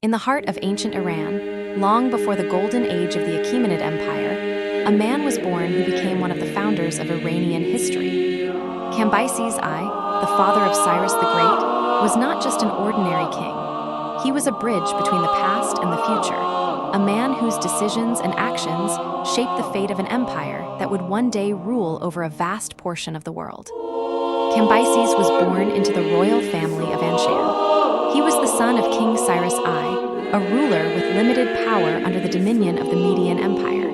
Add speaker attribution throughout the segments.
Speaker 1: In the heart of ancient Iran, long before the golden age of the Achaemenid Empire, a man was born who became one of the founders of Iranian history. Cambyses I, the father of Cyrus the Great, was not just an ordinary king. He was a bridge between the past and the future, a man whose decisions and actions shaped the fate of an empire that would one day rule over a vast portion of the world. Cambyses was born into the royal family of Anshan. He was the son of King Cyrus I, a ruler with limited power under the dominion of the Median Empire.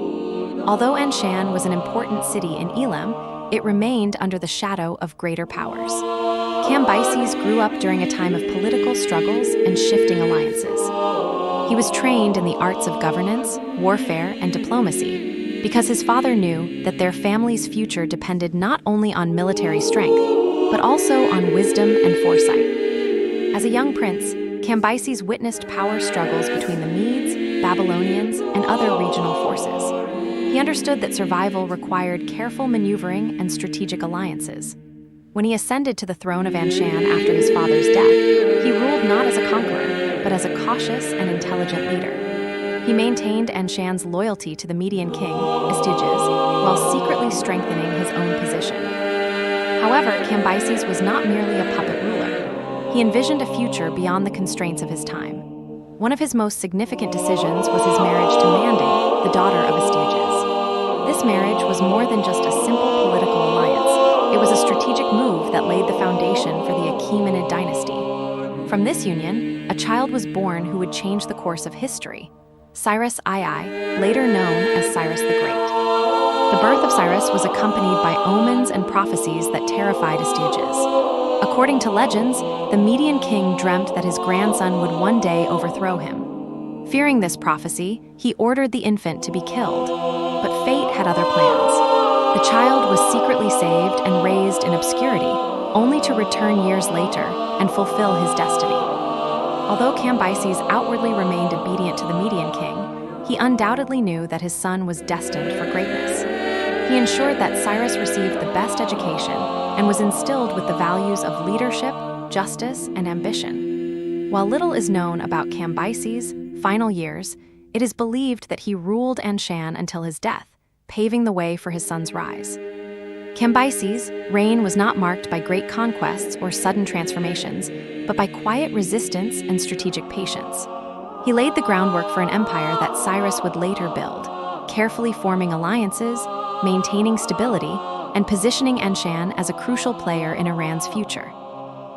Speaker 1: Although Anshan was an important city in Elam, it remained under the shadow of greater powers. Cambyses grew up during a time of political struggles and shifting alliances. He was trained in the arts of governance, warfare, and diplomacy because his father knew that their family's future depended not only on military strength, but also on wisdom and foresight. As a young prince, Cambyses witnessed power struggles between the Medes, Babylonians, and other regional forces. He understood that survival required careful maneuvering and strategic alliances. When he ascended to the throne of Anshan after his father's death, he ruled not as a conqueror, but as a cautious and intelligent leader. He maintained Anshan's loyalty to the Median king, Astyages, while secretly strengthening his own position. However, Cambyses was not merely a puppet ruler. He envisioned a future beyond the constraints of his time. One of his most significant decisions was his marriage to Mandana, the daughter of Astyages. This marriage was more than just a simple political alliance. It was a strategic move that laid the foundation for the Achaemenid dynasty. From this union, a child was born who would change the course of history, Cyrus II, later known as Cyrus the Great. The birth of Cyrus was accompanied by omens and prophecies that terrified Astyages. According to legends, the Median king dreamt that his grandson would one day overthrow him. Fearing this prophecy, he ordered the infant to be killed, but fate had other plans. The child was secretly saved and raised in obscurity, only to return years later and fulfill his destiny. Although Cambyses outwardly remained obedient to the Median king, he undoubtedly knew that his son was destined for greatness. He ensured that Cyrus received the best education and was instilled with the values of leadership, justice, and ambition. While little is known about Cambyses' final years, it is believed that he ruled Anshan until his death, paving the way for his son's rise. Cambyses' reign was not marked by great conquests or sudden transformations, but by quiet resistance and strategic patience. He laid the groundwork for an empire that Cyrus would later build, carefully forming alliances, maintaining stability, and positioning Anshan as a crucial player in Iran's future.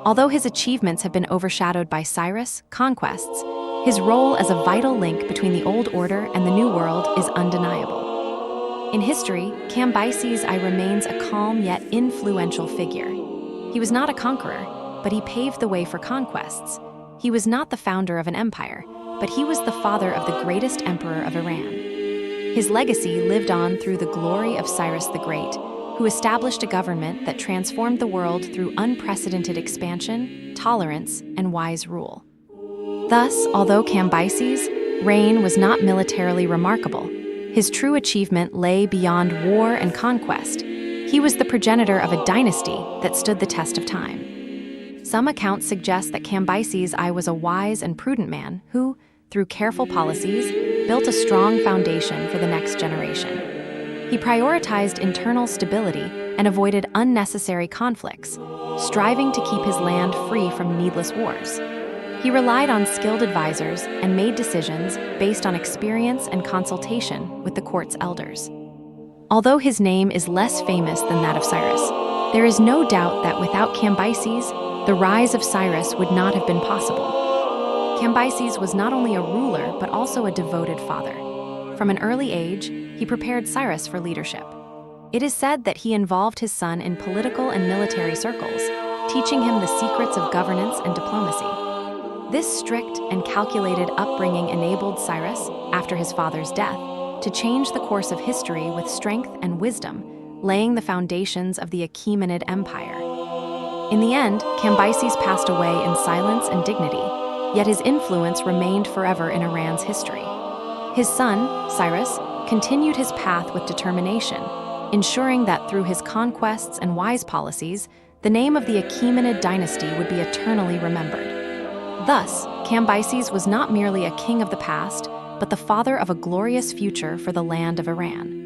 Speaker 1: Although his achievements have been overshadowed by Cyrus' conquests, his role as a vital link between the old order and the new world is undeniable. In history, Cambyses I remains a calm yet influential figure. He was not a conqueror, but he paved the way for conquests. He was not the founder of an empire, but he was the father of the greatest emperor of Iran. His legacy lived on through the glory of Cyrus the Great, who established a government that transformed the world through unprecedented expansion, tolerance, and wise rule. Thus, although Cambyses' reign was not militarily remarkable, his true achievement lay beyond war and conquest. He was the progenitor of a dynasty that stood the test of time. Some accounts suggest that Cambyses I was a wise and prudent man who, through careful policies, built a strong foundation for the next generation. He prioritized internal stability and avoided unnecessary conflicts, striving to keep his land free from needless wars. He relied on skilled advisors and made decisions based on experience and consultation with the court's elders. Although his name is less famous than that of Cyrus, there is no doubt that without Cambyses, the rise of Cyrus would not have been possible. Cambyses was not only a ruler, but also a devoted father. From an early age, he prepared Cyrus for leadership. It is said that he involved his son in political and military circles, teaching him the secrets of governance and diplomacy. This strict and calculated upbringing enabled Cyrus, after his father's death, to change the course of history with strength and wisdom, laying the foundations of the Achaemenid Empire. In the end, Cambyses passed away in silence and dignity, yet his influence remained forever in Iran's history. His son, Cyrus, continued his path with determination, ensuring that through his conquests and wise policies, the name of the Achaemenid dynasty would be eternally remembered. Thus, Cambyses was not merely a king of the past, but the father of a glorious future for the land of Iran.